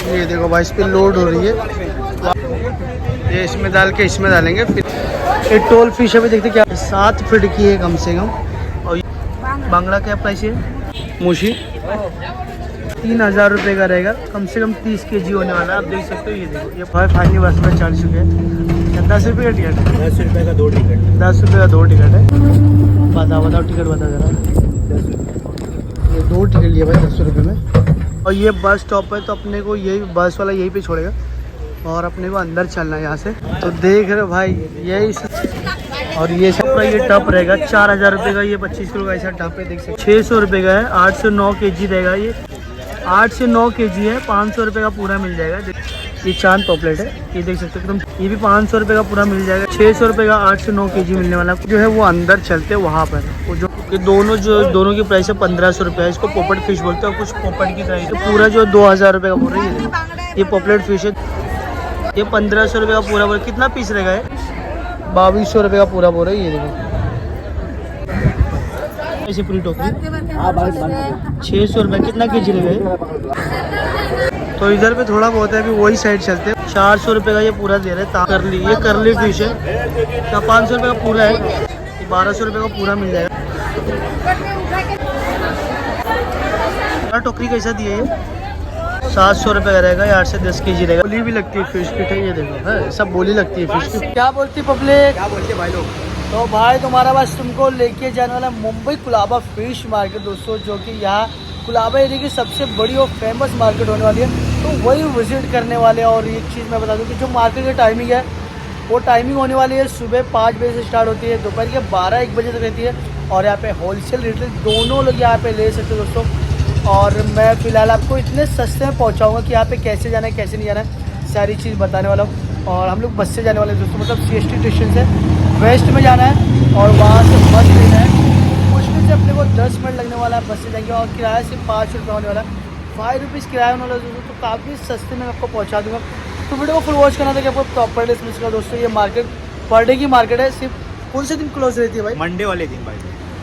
ये देखो भाई इस पे लोड हो रही है, ये इसमें डाल के इसमें डालेंगे। फिर ये टोल फिश अभी देखते क्या 7 फीट की है कम से कम। और बांगड़ा क्या प्राइस है? मुशी 3000 रुपये का रहेगा, कम से कम 30 kg होने वाला है। आप देख सकते हो, ये देखो ये भाई फाइनली बस में चढ़ चुके हैं। 10 रुपये का टिकट है? 10 रुपये का 2 टिकट। 10 रुपये का 2 टिकट है। बताओ टिकट बता जरा। 10 रुपये। ये 2 टिकट लिए भाई 10 रुपये में। और ये बस स्टॉप है, तो अपने को यही बस वाला यहीं पे छोड़ेगा और अपने को अंदर चलना है यहाँ से। तो देख रहे हो भाई यही। और ये सब का ये टप रहेगा 4000 रुपये का। ये 25 किलो का ऐसा टप है, देख सकते 600 रुपये का है। 8 से 9 kg रहेगा ये। 8 से 9 kg है। 500 रुपये का पूरा मिल जाएगा। ये चांद पॉपलेट है, ये देख सकते हो एकदम। ये भी 500 रुपये का पूरा मिल जाएगा। 600 रुपये का 8 से 9 kg मिलने वाला जो है वो अंदर चलते हैं वहाँ पर। वो जो ये दोनों की प्राइस है 1500 रुपये है। इसको पोपट फिश बोलते हैं। कुछ पोपट की प्राइस है पूरा जो 2000 रुपये का बोल रही है। ये पॉपलेट फिश है, ये 1500 रुपये का पूरा बोल। कितना पीस रहेगा ये? 2200 रुपये का पूरा बोल रहा है। ये देखो ऐसे पूरी टोकरी 600 रुपये। कितना kg रहेगा? तो इधर पे थोड़ा बहुत है, अभी वही साइड चलते हैं। 400 रुपये का ये पूरा दे रहे हैं। करली, ये करली फिश है क्या? 500 रुपये का पूरा है। 1200 रुपये का पूरा मिल जाएगा। टोकरी कैसा दिया ये? 700 रुपये का रहेगा। 8 से 10 kg रहेगा। बोली भी लगती है फिश की, ये देखो है सब बोली लगती है फिश की। क्या बोलती पब्लिक? क्या बोलते भाई लोग? तो भाई तुम्हारा बस तुमको लेके जाने वाला मुंबई कुलाबा फिश मार्केट दोस्तों, जो कि यहाँ कुलाबा एरिया की सबसे बड़ी और फेमस मार्केट होने वाली है। तो वही विजिट करने वाले हैं। और एक चीज़ मैं बता दूं कि जो मार्केट की टाइमिंग है वो टाइमिंग होने वाली है सुबह 5 बजे से स्टार्ट होती है, दोपहर के 12-1 बजे तक रहती है। और यहाँ पे होलसेल रिटेल दोनों लोग यहाँ पे ले सकते हो दोस्तों। और मैं फ़िलहाल आपको इतने सस्ते में पहुँचाऊँगा कि यहाँ पे कैसे जाना है कैसे नहीं जाना है सारी चीज़ बताने वाला हूँ। और हम लोग बस से जाने वाले हैं दोस्तों, मतलब CST स्टेशन से वेस्ट में जाना है और वहाँ से बस लेना है। मुश्किल से अपने को 10 मिनट लगने वाला है बस से जाएंगे। और किराया सिर्फ 5 रुपये होने वाला है। 5 रुपीज़ किराया होने वाला है दोस्तों। तो काफ़ी सस्ते में आपको पहुँचा दूँगा। तो वीडियो को फुल वॉच करना था कि आपको प्रॉपर डे मिल सका दोस्तों। ये मार्केट पर डे की मार्केट है। सिर्फ कौन से दिन क्लोज रहती है भाई? मंडे वाले दिन भाई।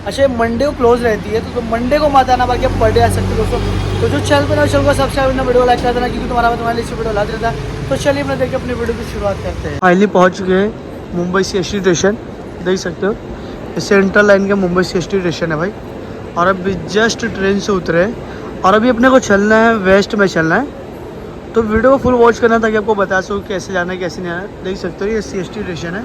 अच्छा मंडे को क्लोज रहती है, तो मंडे को मत आना, बाकी आप पर डे आ सकते हो दोस्तों। तो जो चैनल पर ना चल को सब्सक्राइब करना, वीडियो लाइक कर देना, क्योंकि तुम्हारे लिए वीडियो लाते रहता है। तो चलिए अपने देखिए अपनी वीडियो की शुरुआत करते हैं। फाइनली पहुंच चुके हैं मुंबई CST स्टेशन, देख सकते हो सेंट्रल लाइन का मुंबई CST स्टेशन है भाई। और अभी जस्ट ट्रेन से उतरे हैं और अभी अपने को चलना है वेस्ट में चलना है। तो वीडियो को फुल वॉच करना ताकि आपको बता सकूँ कैसे जाना है कैसे नहीं आना है। देख सकते हो ये CST स्टेशन है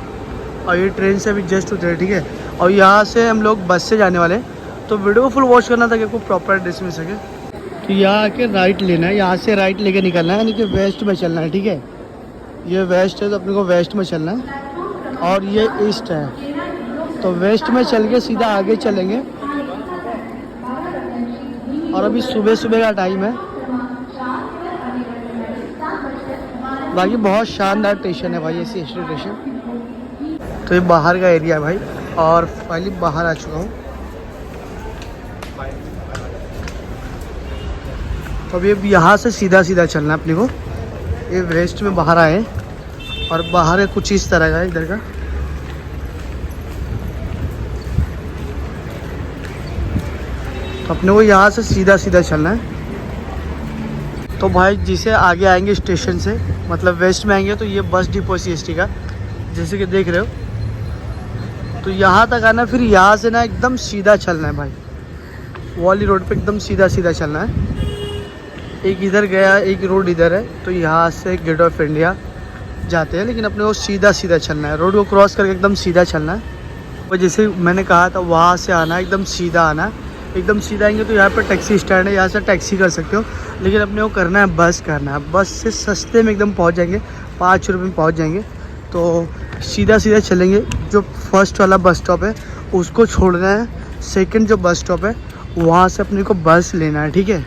और ये ट्रेन से अभी जस्ट उतरे, ठीक है। और यहाँ से हम लोग बस से जाने वाले हैं। तो वीडियो को फुल वॉच करना ताकि आपको प्रॉपर एड्रेस मिल सके। तो यहाँ आके राइट लेना है, यहाँ से राइट लेके निकलना है, यानी कि वेस्ट में चलना है, ठीक है। ये वेस्ट है तो अपने को वेस्ट में चलना है। और ये ईस्ट है, तो वेस्ट में चल के सीधा आगे चलेंगे। और अभी सुबह सुबह का टाइम है। बाकी बहुत शानदार स्टेशन है भाई ये CST स्टेशन। तो ये बाहर का एरिया है भाई। और फाइनली बाहर आ चुका हूँ। तो अभी यहाँ से सीधा सीधा चलना है अपने को। ये वेस्ट में बाहर आए और बाहर है कुछ इस तरह का इधर का। तो अपने को यहाँ से सीधा सीधा चलना है। तो भाई जिसे आगे आएंगे स्टेशन से, मतलब वेस्ट में आएंगे, तो ये बस डिपो CST का जैसे कि देख रहे हो। तो यहाँ तक आना, फिर यहाँ से ना एकदम सीधा चलना है भाई। वाली रोड पे एकदम सीधा सीधा चलना है। एक इधर गया, एक रोड इधर है। तो यहाँ से गेट ऑफ इंडिया जाते हैं, लेकिन अपने को सीधा सीधा चलना है। रोड को क्रॉस करके एकदम सीधा चलना है। और जैसे मैंने कहा था वहाँ से आना है, एकदम सीधा आना है। एकदम सीधा आएंगे तो यहाँ पर टैक्सी स्टैंड है, यहाँ से टैक्सी कर सकते हो। लेकिन अपने को करना है बस करना है। बस से सस्ते में एकदम पहुँच जाएंगे, 5 रुपये में पहुँच जाएंगे। तो सीधा सीधा चलेंगे। जो फर्स्ट वाला बस स्टॉप है उसको छोड़ना है। सेकंड जो बस स्टॉप है वहाँ से अपने को बस लेना है, ठीक है।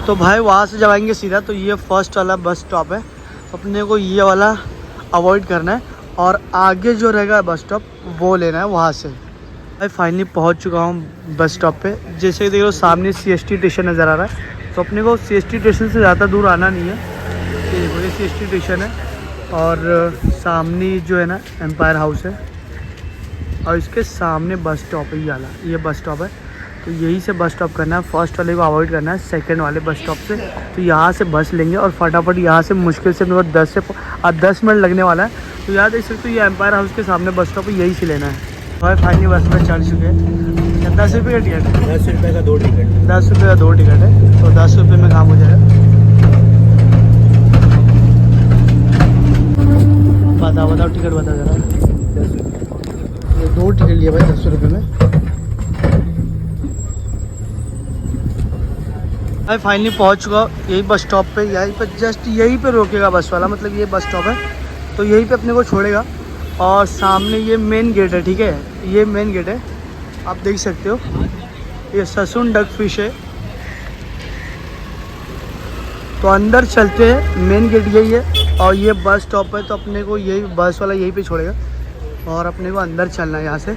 तो भाई वहाँ से जब आएंगे सीधा, तो ये फर्स्ट वाला बस स्टॉप है। तो अपने को ये वाला अवॉइड करना है और आगे जो रहेगा बस स्टॉप वो लेना है वहाँ से। भाई फाइनली पहुँच चुका हूँ बस स्टॉप पे। जैसे देखो सामने CST स्टेशन नज़र आ रहा है। तो अपने को CST स्टेशन से ज़्यादा दूर आना नहीं है। ये CST स्टेशन है और सामने जो है ना एम्पायर हाउस है और इसके सामने बस स्टॉप है। ये बस स्टॉप है। तो यही से बस स्टॉप करना है, फर्स्ट वाले को अवॉइड करना है, सेकंड वाले बस स्टॉप से। तो यहाँ से बस लेंगे और फटाफट यहाँ से मुश्किल से मेरे को 10 मिनट लगने वाला है। तो यहाँ देख सकते हो, ये एम्पायर हाउस के सामने बस स्टॉप है, यही से लेना है। भाई फाइनली बस में चढ़ चुके हैं। 10 रुपये का टिकट है, 10 रुपये का 2 टिकट। 10 रुपये का 2 टिकट है, तो 10 रुपये में काम हो जाएगा। बताओ टिकट बता जरा। 10 रुपये। ये 2 टिकट लिए भाई 10 रुपये में। भाई फाइनली पहुंच चुका यही बस स्टॉप पे। यहीं पे जस्ट यहीं पे रोकेगा बस वाला, मतलब ये बस स्टॉप है तो यहीं पे अपने को छोड़ेगा। और सामने ये मेन गेट है, ठीक है, ये मेन गेट है, आप देख सकते हो। ये ससून डक फिश है। तो अंदर चलते हैं, मेन गेट यही है और ये बस स्टॉप है। तो अपने को यही बस वाला यहीं पे छोड़ेगा और अपने को अंदर चलना है यहाँ से।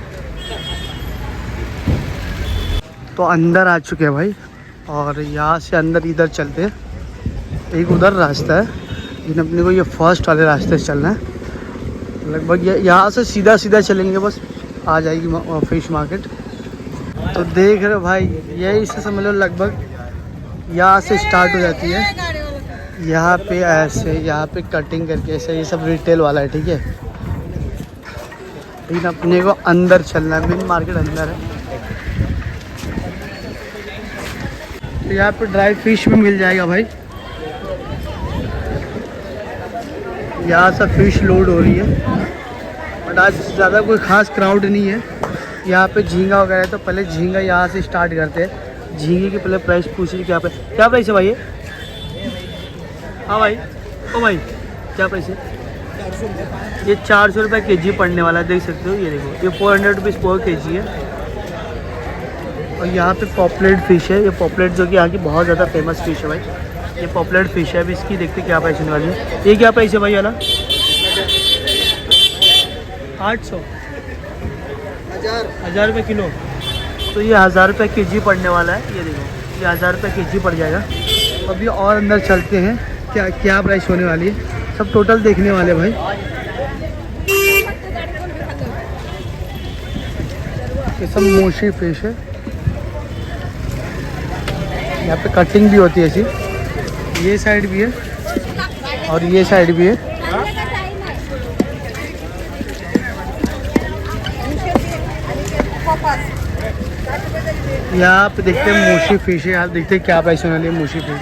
तो अंदर आ चुके हैं भाई और यहाँ से अंदर इधर चलते हैं। एक उधर रास्ता है, लेकिन अपने को ये फर्स्ट वाले रास्ते से चलना है। लगभग यहाँ से सीधा चलेंगे, बस आ जाएगी फिश मार्केट। तो देख रहे हो भाई, यही से समझ लो लगभग यहाँ से स्टार्ट हो जाती है। यहाँ पे ऐसे, यहाँ पे कटिंग करके ऐसे, ये सब रिटेल वाला है, ठीक है। लेकिन अपने को अंदर चलना है, मेन मार्केट अंदर है। तो यहाँ पे ड्राई फिश भी मिल जाएगा भाई। यहाँ से फिश लोड हो रही है, बट आज ज़्यादा कोई ख़ास क्राउड नहीं है। यहाँ पे झींगा वगैरह है, तो पहले झींगा यहाँ से स्टार्ट करते हैं। झींगे की पहले प्राइस पूछ ली, क्या प्राइस है भाई ये? हाँ भाई, ओ भाई क्या प्राइस है? ये 400 रुपये kg पड़ने वाला है, देख सकते हो। ये देखो, ये 400 रुपीज़ पर kg है। और यहाँ पे पॉपलेट फ़िश है, ये पॉपलेट जो कि यहाँ की बहुत ज़्यादा फेमस फ़िश है भाई। ये पॉपलेट फ़िश है। अभी इसकी देखते क्या प्राइस होने वाली है। ये क्या प्राइस है भाई वाला? 800, 1000 रुपये किलो। तो ये 1000 रुपये kg पड़ने वाला है। ये देखो, ये 1000 रुपये kg पड़ जाएगा। अभी और अंदर चलते हैं, क्या प्राइस होने वाली है, सब टोटल देखने वाले भाई। ये सब मोशी फिश है। यहाँ पे कटिंग भी होती है ऐसी, ये साइड भी है और ये साइड भी है। यहाँ पे देखते हैं मोशी फिश है। यहाँ देखते हैं क्या प्राइस होने वाली है मोशी फिश।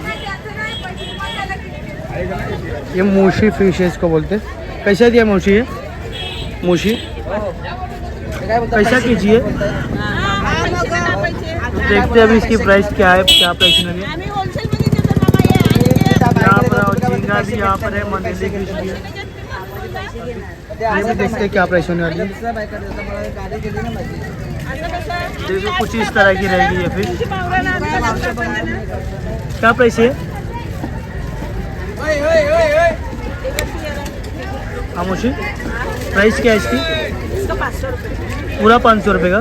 ये मोशी फिश है, इसको बोलते हैं। कैसा दिया मोशी है? मोशी कैसा kg है? देखते हैं अभी इसकी प्राइस क्या है, क्या प्राइस होने वाली है। यहाँ पर झींगा भी यहाँ पर है, मंदिली फिश भी है। ये भी देखते हैं क्या प्राइस होने वाली है। देखो कुछ इस तरह की रहेगी ये फिश। क्या प्राइस है? खामोशी प्राइस क्या है इसकी? पूरा 500 रुपये का।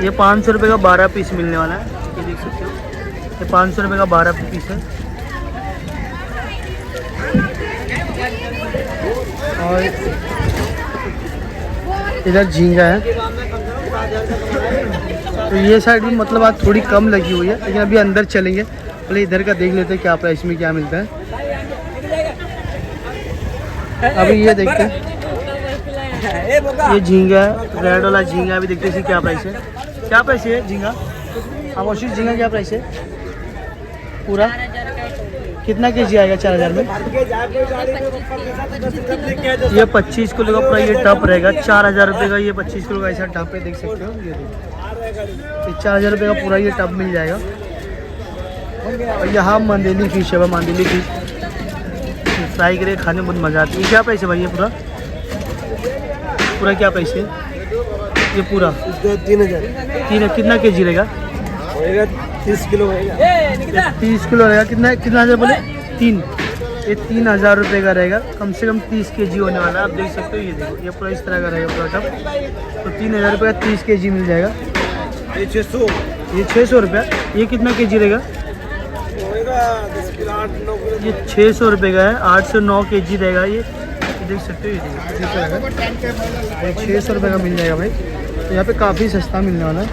ये 500 रुपये का 12 पीस मिलने वाला है, ये देख सकते हो। ये 500 रुपये का 12 पीस है। और इधर झींगा है। तो ये साइड भी मतलब आज थोड़ी कम लगी हुई है, लेकिन अभी अंदर चलेंगे, पहले इधर का देख लेते हैं क्या प्राइस में क्या मिलता है। अभी ये देखते हैं, ये झींगा है, रेड वाला झींगा। अभी देखते हैं क्या प्राइस है। क्या प्राइस है झींगा? खामोशी झींगा क्या प्राइस है? पूरा कितना kg आएगा 4000 में? ये 25 किलो का पूरा ये टप रहेगा, 4000 रुपये का। ये 25 किलो का ऐसा टप है, देख सकते हो। ये देखो, 4000 रुपये का पूरा ये टप मिल जाएगा। और यहाँ मंदिली फिश है, मंदिली फिश फ्राई करके खाने में बहुत मज़ा आती है। क्या प्राइस है भाई ये पूरा क्या प्राइस है ये पूरा? 3000। कितना kg रहेगा? 30 किलो रहेगा। 30 किलो रहेगा। कितना हज़ार बोले? 3। ये 3000 रुपये का रहेगा, कम से कम 30 kg होने वाला है। आप देख सकते हो, ये देखो, ये पूरा इस तरह का रहेगा पूरा टप। तो 3000 रुपये का 30 kg मिल जाएगा। ये 600। ये 600 रुपया। ये कितना kg रहेगा? ये 600 रुपये का है, 8 से 9 kg रहेगा। ये देख सकते हो, ये देखो 600 रुपये का मिल जाएगा भाई। तो यहाँ पे काफ़ी सस्ता मिलने वाला है।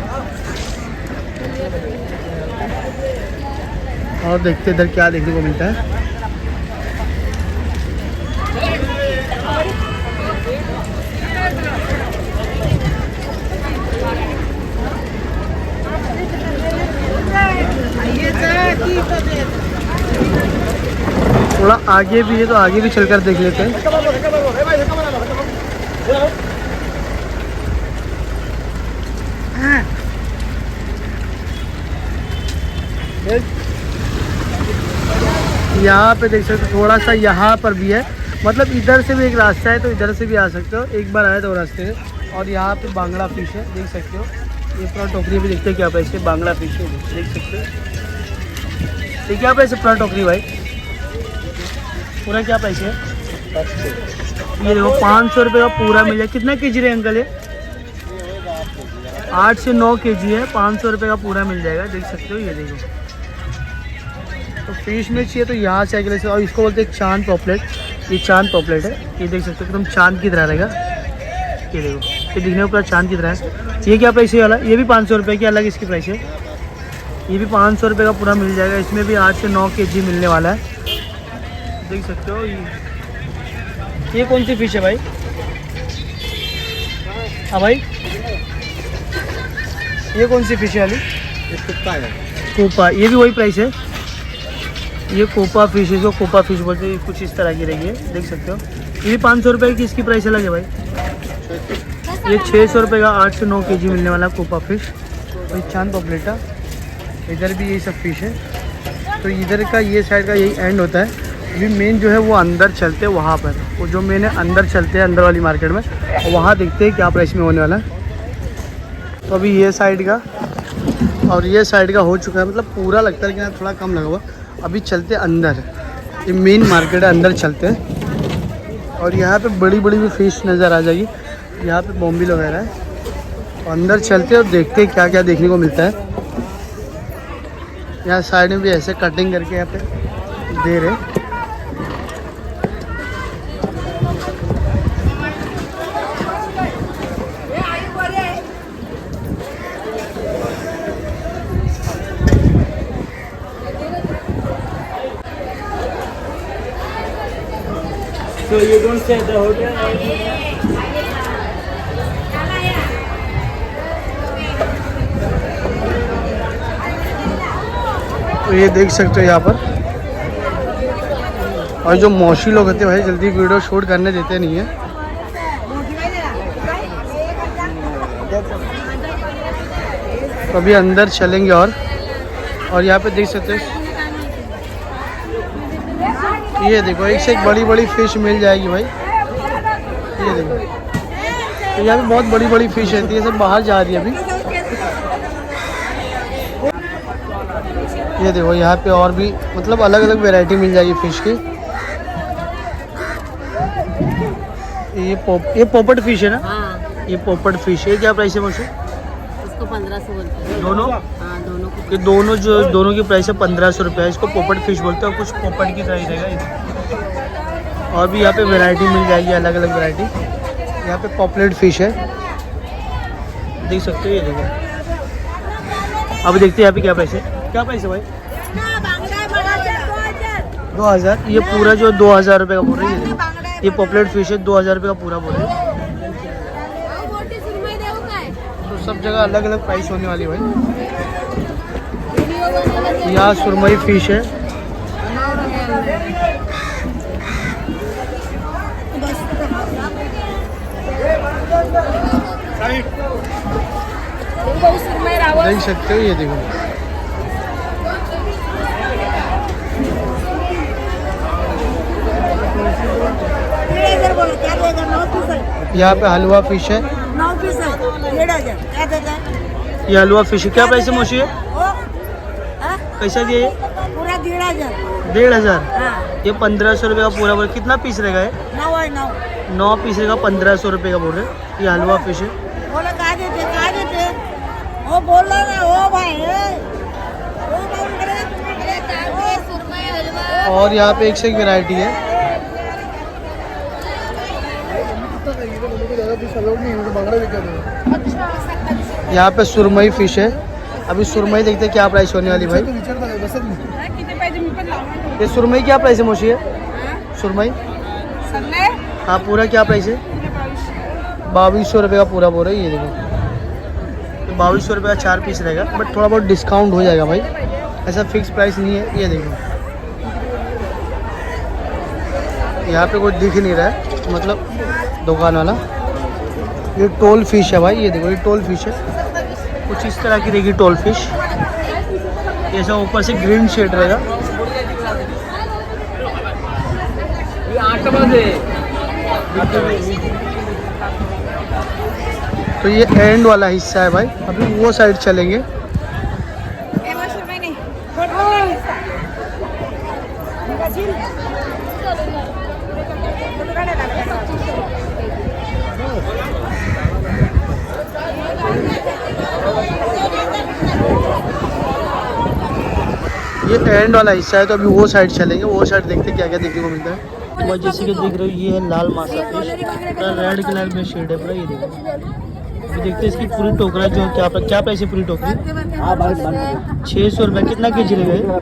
और देखते इधर क्या देखने को मिलता है। थोड़ा आगे भी है तो आगे भी चलकर देख लेते हैं। यहाँ पे देख सकते हो, थोड़ा सा यहाँ पर भी है, मतलब इधर से भी एक रास्ता है तो इधर से भी आ सकते हो। एक बार आए तो रास्ते से। और यहाँ पे बांगड़ा फिश है, देख सकते हो। ये पूरा टोकरी भी देखते हैं क्या पैसे, बांगड़ा फिश है, देख सकते हो। ये क्या पैसे पूरा टोकरी भाई, पूरा क्या पैसे है? ये देखो 500 रुपये का पूरा मिल जाए। कितना केजी रहे अंकल ये? 8 से 9 केजी है, 500 रुपये का पूरा मिल जाएगा, देख सकते हो। ये देखो, तो फिश में चाहिए तो यहाँ से अगले से। और इसको बोलते हैं चांद पॉपलेट। ये चांद पॉपलेट है, ये देख सकते हो, एकदम चांद की तरह रहेगा। ये देखो, ये दिखने में पूरा चांद की तरह है। ये क्या पैसे वाला? ये भी 500 रुपये की अलग इसकी प्राइस है। ये भी 500 रुपये का पूरा मिल जाएगा। इसमें भी 8 से 9 केजी मिलने वाला है, देख सकते हो। ये कौन सी फिश है भाई? हाँ भाई, ये कौन सी फिश है वाली? ये कुत्ता है। कोपा, ये भी वही प्राइस है। ये कोपा फिश है, जो कोपा फिश बोलते हैं, कुछ इस तरह की रही है, देख सकते हो। ये भी 500 रुपये की इसकी प्राइस अलग है भाई। ये 600 रुपये का 8 से 9 केजी मिलने वाला कोपा फिश। और चांद पॉपलेटा, इधर भी यही सब फिश है। तो इधर का ये साइड का यही एंड होता है। अभी मेन जो है वो अंदर चलते हैं वहाँ पर, वो जो मेन है अंदर चलते हैं, अंदर वाली मार्केट में, और वहाँ देखते हैं क्या प्राइस में होने वाला है। तो अभी ये साइड का और ये साइड का हो चुका है, मतलब पूरा लगता है कि ना थोड़ा कम लगा हुआ। अभी चलते अंदर, ये मेन मार्केट है, अंदर चलते हैं। और यहाँ पे बड़ी बड़ी भी फिश नज़र आ जाएगी, यहाँ पे बॉम्बिल वगैरह है। तो अंदर चलते हैं और देखते हैं क्या क्या देखने को मिलता है। यहाँ साइड में भी ऐसे कटिंग करके यहाँ पे दे रहे। So you don't stay at the hotel? तो ये देख सकते हो यहाँ पर। और जो मौसी लोग होते हैं भाई, जल्दी वीडियो शूट करने देते नहीं है। तो अभी अंदर चलेंगे और यहाँ पे देख सकते हो, ये देखो एक से एक बड़ी बड़ी फिश मिल जाएगी भाई। ये देखो, तो यहाँ पे बहुत बड़ी बड़ी फिश रहती है, सब बाहर जा रही है अभी। ये देखो यहाँ पे और भी मतलब अलग अलग वैरायटी मिल जाएगी फ़िश की। ये पोपट फिश है ना? हाँ। ये पोपट फिश है, क्या प्राइस है मुझे? इसको 1500 बोलते हैं। दोनों? हाँ, दोनों को। ये दोनों की प्राइस है 1500 रुपये। इसको पोपट फिश बोलते हैं और कुछ पोपट की तरह ही रहेगा। और भी यहाँ पे वैरायटी मिल जाएगी, अलग अलग वैरायटी। यहाँ पे पॉपलेट फिश है, देख सकते हो। ये देखो, अब देखते हैं यहाँ पे क्या प्राइस है। क्या प्राइस है भाई? 2000। ये पूरा जो 2000 रुपये का बोल रही है। ये पॉपलेट फिश है, 2000 रुपये का पूरा बोल रहे हैं। तो सब जगह अलग अलग प्राइस होने वाली है भाई। यहाँ सुरमई फिश है, देख सकते हो। ये देखो, यहाँ पे हलवा फिश है। 9 पीस है, 1500 क्या देता है? ये हलवा फिश है, क्या पैसे मोशी है? कैसा दिया ये? पूरा 1500। 1500। हाँ। ये 1500 रुपये का पूरा बोल। कितना पीस रहेगा ये? 9 है 9। 9 पीस रहेगा, 1500 रुपये का बोल रहे हैं। ये हलवा फिश है। बोला कहा देते वो बोल रहा ना, ओ भाई वो बोल रहे। और यहाँ पे एक से एक वैरायटी है। यहाँ पे सुरमई फिश है, अभी सुरमई देखते हैं क्या प्राइस होने वाली भाई। किती पाहिजे मी पण लावणार. ये सुरमई क्या प्राइस है मोशी है? सुरमई सल्ले हाँ पूरा क्या प्राइस है? 2200 रुपये का पूरा बोल रहा है। ये देखो 2200 रुपये का 4 पीस रहेगा, बट थोड़ा बहुत डिस्काउंट हो जाएगा भाई, ऐसा फिक्स प्राइस नहीं है। ये देखो यहाँ पे कोई दिख नहीं रहा है मतलब दुकान वाला। ये टोल फिश है भाई, ये देखो ये टोल फिश है, कुछ इस तरह की रहेगी टोल फिश। ये सब ऊपर से ग्रीन शेड रहेगा। तो ये एंड वाला हिस्सा है भाई, अभी वो साइड चलेंगे। ये एंड वाला हिस्सा है, तो अभी वो साइड चलेंगे, वो साइड देखते क्या क्या देखने को मिलता है। तो जैसे कि देख रहे हो ये है लाल मासा फिश, पूरा रेड कलर में शेड है पूरा। ये देखो ये देखते हैं इसकी पूरी टोकरा जो क्या प्राइस है पूरी टोकरी? 600 रुपये। कितना के जी रहेगा?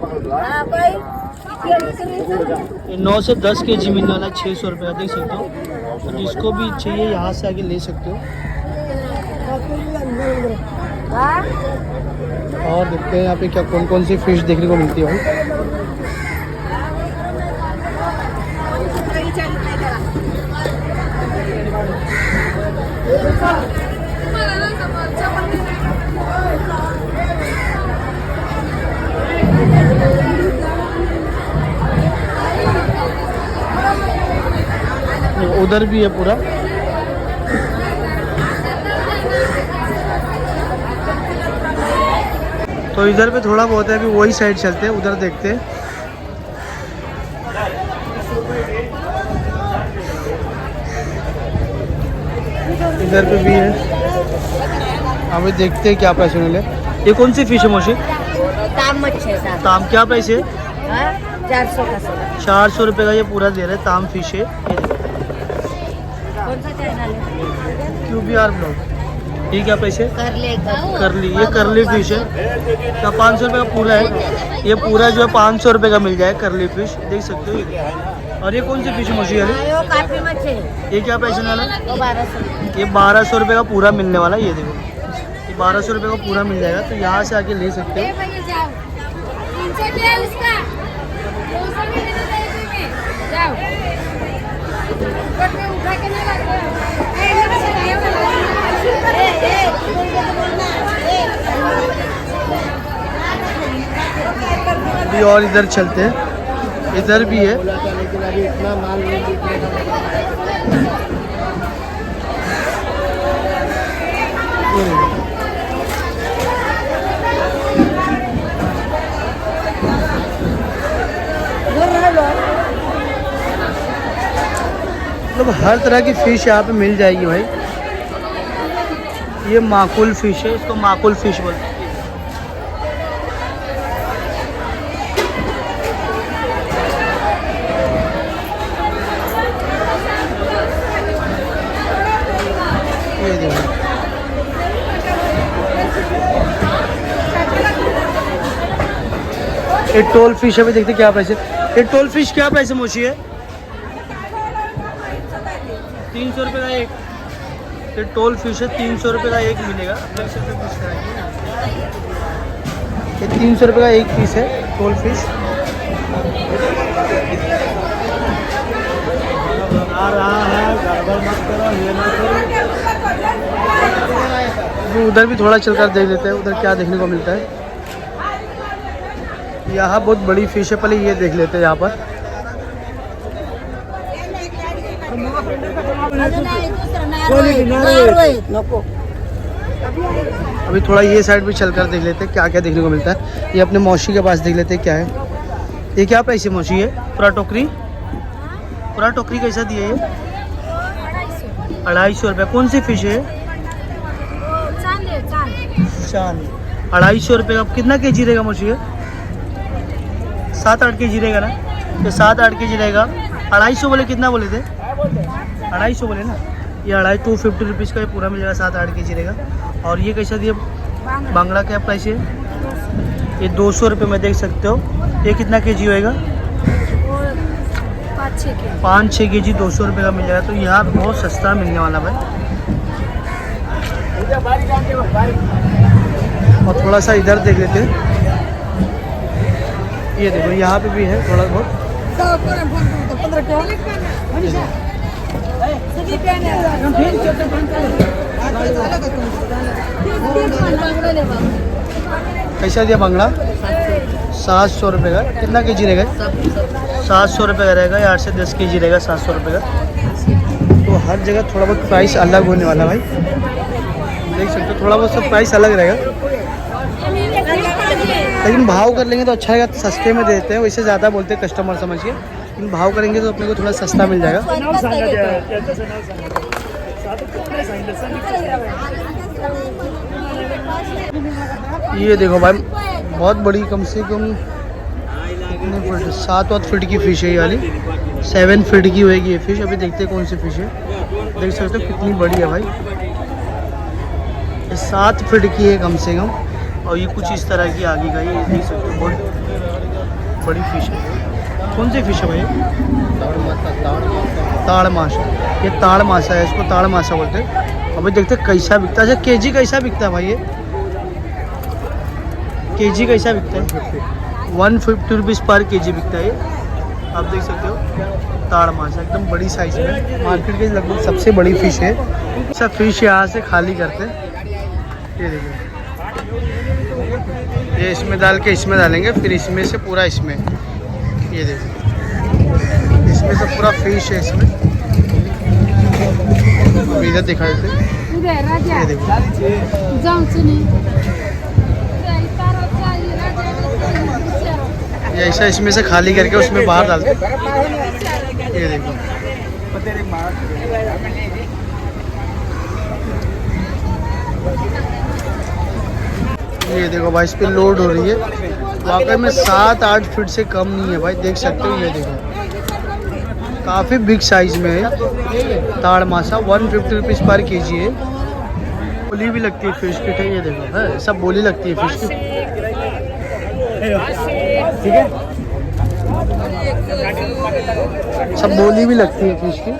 9 से 10 kg मिलने वाला 600 रुपये का, देख सकते हो। तो जिसको भी चाहिए यहाँ से आके ले सकते हो। और देखते हैं यहाँ पे क्या कौन कौन सी फिश देखने को मिलती है भाई। उधर भी है पूरा। तो इधर पे थोड़ा बहुत है, अभी वही साइड चलते हैं, उधर देखते हैं। इधर पे भी है, अभी देखते हैं क्या प्राइस मिले। ये कौन सी फिश है मोशी? ताम मच्छी है साहब. ताम क्या प्राइस है? 400 का सर. 400 रुपये का ये पूरा दे रहे हैं, ताम फिश है। कौन सा चैनल है? QBR blog. ये क्या प्राइस है? करली, ये करली फिश है, क्या 500 रुपये का पूरा है। ये पूरा जो है 500 रुपये का मिल जाए करली फिश, देख सकते हो ये। और ये कौन सी फिश मछली है? काफी मच्छी है. ये क्या प्राइस है? 1200. ये 1200 रुपये का पूरा मिलने वाला है। ये देखो ये 1200 रुपये का पूरा मिल जाएगा, तो यहाँ से आके ले सकते हो। अभी और इधर चलते हैं, इधर भी है। मतलब हर तरह की फिश यहाँ पे मिल जाएगी भाई। ये माकुल फिश है, इसको माकुल फिश बोलते हैं। ये देखो ये टोल फिश है, भी देखते क्या प्राइस है। ये टोल फिश क्या प्राइस है मोशी है? 300 रुपये का एक। ये टोल फिश है, 300 रुपये का एक मिलेगा। ये 300 रुपये का एक पीस है टोल फिश। आ रहा है, गड़बड़ मत करो, ये ना करो। उधर भी थोड़ा चलकर देख लेते हैं, उधर क्या देखने को मिलता है। यहाँ बहुत बड़ी फिश है, पहले ये देख लेते हैं यहाँ पर। अभी थोड़ा ये साइड भी चलकर देख लेते हैं क्या क्या देखने को मिलता है। ये अपने मौसी के पास देख लेते हैं क्या है। ये क्या प्राइस है मौसी है? पूरा टोकरी कैसा दिए? ये 250 रुपये। कौन सी फिश है? चांद। 250 रुपये का। कितना केजी रहेगा मौसी है? 7-8 kg रहेगा ना? ये 7-8 kg रहेगा। 250 बोले, कितना बोले थे? 250 बोले ना। ये 250 रुपीज़ का ये पूरा मिल जाएगा, 7-8 kg रहेगा। और ये कैसा दिया? बांगड़ा क्या प्राइस है? ये 200 रुपये में देख सकते हो। ये कितना केजी होएगा? 5-6 केजी 200 रुपये का मिल जाएगा। तो यहाँ बहुत सस्ता मिलने वाला भाई। और थोड़ा सा इधर देख लेते हैं। ये देखो यहाँ पे भी है थोड़ा बहुत। कैसा दिया बांगड़ा? 700 रुपये का। कितना केजी रहेगा? 700 रुपये का रहेगा। 8 से 10 केजी रहेगा 700 रुपये का। तो हर जगह थोड़ा बहुत प्राइस अलग होने वाला भाई, देख सकते हो। थोड़ा बहुत सब प्राइस अलग रहेगा, लेकिन भाव कर लेंगे तो अच्छा रहेगा। सस्ते में देते हैं, वैसे ज़्यादा बोलते हैं कस्टमर समझिए, लेकिन भाव करेंगे तो अपने को थोड़ा सस्ता मिल जाएगा। ये देखो भाई, बहुत बड़ी, कम से कम कितने फीट, 7-8 फीट की फ़िश है ये वाली। 7 फीट की होएगी ये फ़िश। अभी देखते हैं कौन सी फ़िश है। देख सकते हो कितनी बड़ी है भाई, ये 7 फीट की है कम से कम। और ये कुछ इस तरह की आगे का, ये देख सकते हो बहुत बड़ी फ़िश है। कौन सी फ़िश है भाई? ताड़ माछा। ये ताड़ माछा है, इसको ताड़ माछा बोलते हैं। अभी देखते हैं कैसा बिकता है। अच्छा, केजी कैसा बिकता है भाई ये? केजी कैसा बिकता है? 150 रुपीज़ पर केजी बिकता है ये। आप देख सकते हो ताड़ माछा, एकदम बड़ी साइज़ में। मार्केट की लगभग सबसे बड़ी फ़िश है। सब फ़िश यहाँ से खाली करते हैं। ये देखिए, ये इसमें डाल के इसमें डालेंगे, फिर इसमें से पूरा इसमें। ये देखिए, इसमें से पूरा फिश है इसमें। अभी इधर दिखा देते। ये देखो, ये ऐसा इसमें से खाली करके उसमें बाहर डालते। ये देखो, ये देखो भाई, इस पे लोड हो रही है। वाकई में 7-8 फीट से कम नहीं है भाई, देख सकते हो। ये देखो, काफ़ी बिग साइज़ में है ताड़ माछा। 150 रुपीज़ पर केजी है। बोली भी लगती है फिश की, ये देखो है, सब बोली लगती है फिश की। ठीक है, सब बोली भी लगती है फिश की।